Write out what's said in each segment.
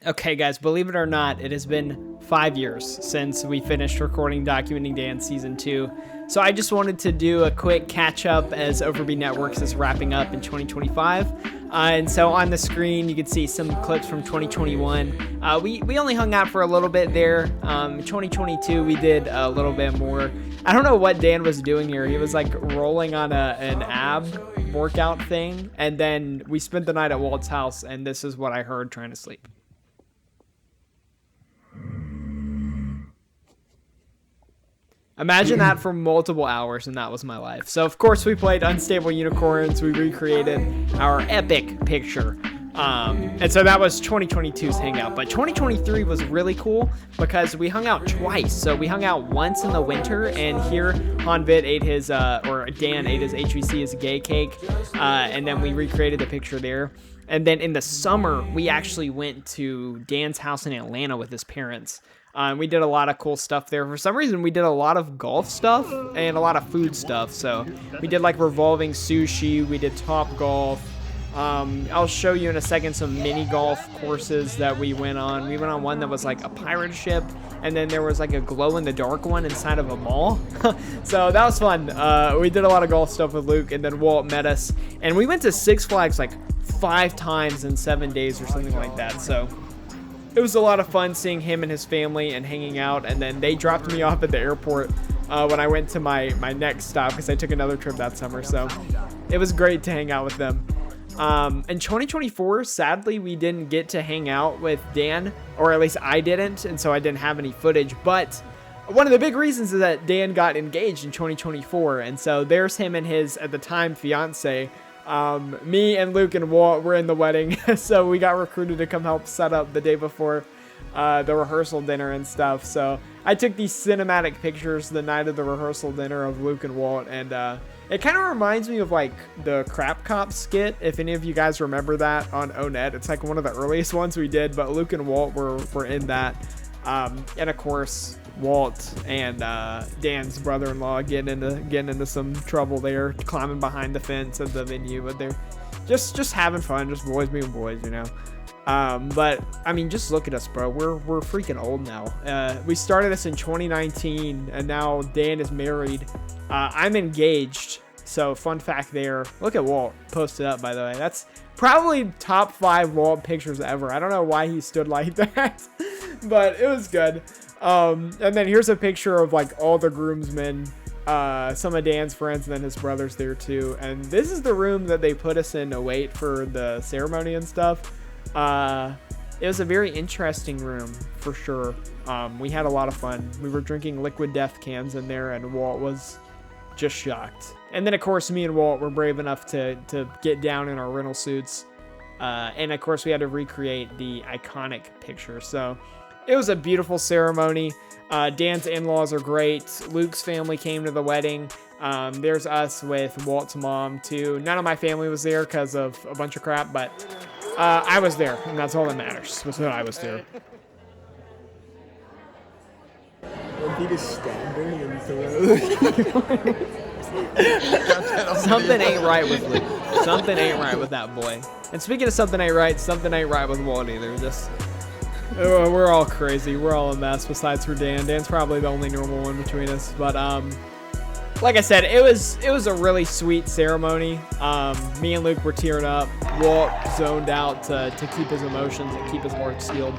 Okay, guys, believe it or not, it has been 5 years since we finished recording Documenting Dan Season 2. So I just wanted to do a quick catch-up as OverbyNetworks is wrapping up in 2025. And so on the screen, you can see some clips from 2021. We only hung out for a little bit there. 2022, we did a little bit more. I don't know what Dan was doing here. He was like rolling on an ab workout thing. And then we spent the night at Walt's house, and this is what I heard trying to sleep. Imagine that for multiple hours, and that was my life. So, of course, we played Unstable Unicorns. We recreated our epic picture. And so that was 2022's hangout. But 2023 was really cool because we hung out twice. So we hung out once in the winter, and here Hanvit ate his, or Dan ate his HVC, his gay cake. And then we recreated the picture there. And then in the summer, we actually went to Dan's house in Atlanta with his parents. We did a lot of cool stuff there. For some reason, we did a lot of golf stuff and a lot of food stuff. So we did like revolving sushi. We did Top Golf. I'll show you in a second some mini golf courses that we went on. We went on one that was like a pirate ship, and then there was like a glow-in-the-dark one inside of a mall. So that was fun. We did a lot of golf stuff with Luke, and then Walt met us. And we went to Six Flags like 5 times in 7 days or something like that. So it was a lot of fun seeing him and his family and hanging out. And then they dropped me off at the airport when I went to my next stop because I took another trip that summer. So it was great to hang out with them. In 2024, sadly, we didn't get to hang out with Dan, or at least I didn't. And so I didn't have any footage. But one of the big reasons is that Dan got engaged in 2024. And so there's him and his, at the time, fiance. Me and Luke and Walt were in the wedding, so we got recruited to come help set up the day before the rehearsal dinner and stuff. So I took these cinematic pictures the night of the rehearsal dinner of Luke and Walt, and it kind of reminds me of like the Crap Cop skit, if any of you guys remember that on ONET. It's like one of the earliest ones we did, but Luke and Walt were in that. And of course, Walt and Dan's brother-in-law getting into some trouble there, climbing behind the fence of the venue, but they're just having fun, just boys being boys, you know. But I mean, just look at us, bro. We're freaking old now. We started this in 2019, and now Dan is married. I'm engaged. So fun fact there. Look at Walt posted up, by the way. That's probably top 5 Walt pictures ever. I don't know why he stood like that, but it was good. And then here's a picture of like all the groomsmen, some of Dan's friends, and then his brother's there too. And this is the room that they put us in to wait for the ceremony and stuff. It was a very interesting room for sure. We had a lot of fun. We were drinking liquid death cans in there, and Walt was just shocked. And then of course me and Walt were brave enough to get down in our rental suits. And of course we had to recreate the iconic picture. So it was a beautiful ceremony. Dan's in-laws are great. Luke's family came to the wedding. There's us with Walt's mom too. None of my family was there because of a bunch of crap, but I was there, and that's all that matters, was that I was there. He just stabbed her and threw. Something ain't right with Luke. Something ain't right with that boy. And speaking of something ain't right with Walt either. Just we're all crazy. We're all a mess besides for Dan. Dan's probably the only normal one between us. But like I said, it was a really sweet ceremony. Me and Luke were tearing up. Walt zoned out to keep his emotions and keep his heart sealed.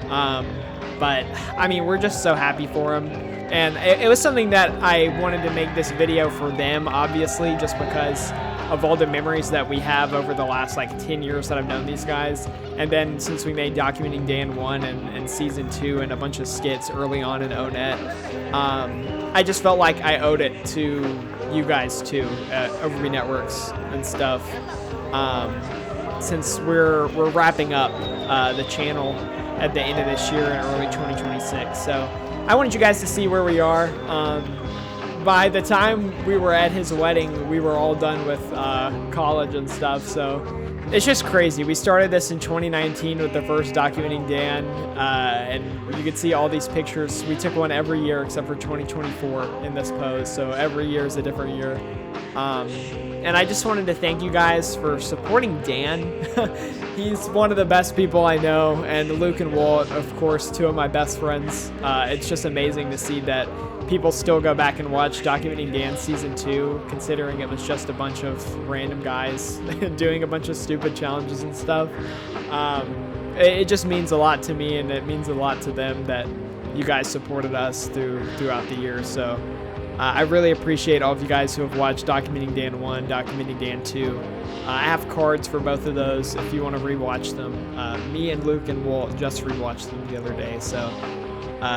But I mean, we're just so happy for him. And it was something that I wanted to make this video for them, obviously, just because of all the memories that we have over the last like 10 years that I've known these guys. And then since we made Documenting Dan 1 and Season 2 and a bunch of skits early on in ONET, I just felt like I owed it to you guys too, at OverbyNetworks and stuff. Since we're wrapping up the channel at the end of this year and early 2026. So I wanted you guys to see where we are. By the time we were at his wedding, we were all done with college and stuff. So it's just crazy. We started this in 2019 with the first Documenting Dan, and you can see all these pictures. We took one every year except for 2024 in this pose. So every year is a different year. And I just wanted to thank you guys for supporting Dan. He's one of the best people I know, and Luke and Walt, of course, two of my best friends. It's just amazing to see that people still go back and watch Documenting Dan Season 2, considering it was just a bunch of random guys doing a bunch of stupid challenges and stuff. It just means a lot to me, and it means a lot to them that you guys supported us throughout the year. So I really appreciate all of you guys who have watched Documenting Dan 1, Documenting Dan 2. I have cards for both of those if you want to rewatch them. Me and Luke and Walt just rewatched them the other day, so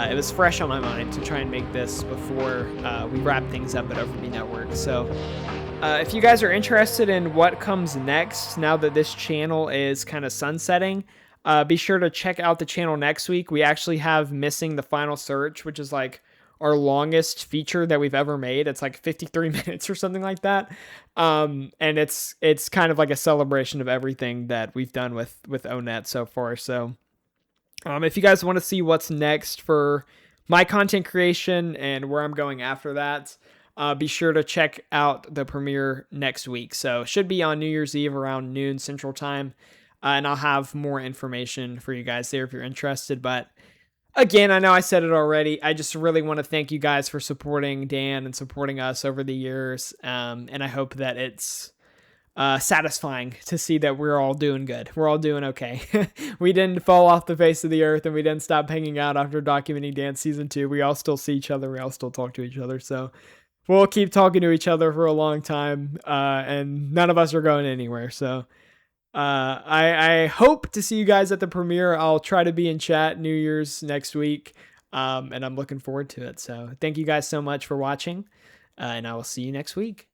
it was fresh on my mind to try and make this before we wrap things up at OverbyNetworks. So if you guys are interested in what comes next now that this channel is kind of sunsetting, be sure to check out the channel next week. We actually have Missing the Final Search, which is like our longest feature that we've ever made. It's like 53 minutes or something like that. And it's kind of like a celebration of everything that we've done with ONET so far. So if you guys want to see what's next for my content creation and where I'm going after that, be sure to check out the premiere next week. So it should be on New Year's Eve around noon Central Time. And I'll have more information for you guys there if you're interested. But again, I know I said it already. I just really want to thank you guys for supporting Dan and supporting us over the years. And I hope that it's satisfying to see that we're all doing good. We're all doing okay. We didn't fall off the face of the earth, and we didn't stop hanging out after Documenting Dan Season 2. We all still see each other. We all still talk to each other. So we'll keep talking to each other for a long time. And none of us are going anywhere. So I hope to see you guys at the premiere. I'll try to be in chat New Year's next week, and I'm looking forward to it. So thank you guys so much for watching, and I will see you next week.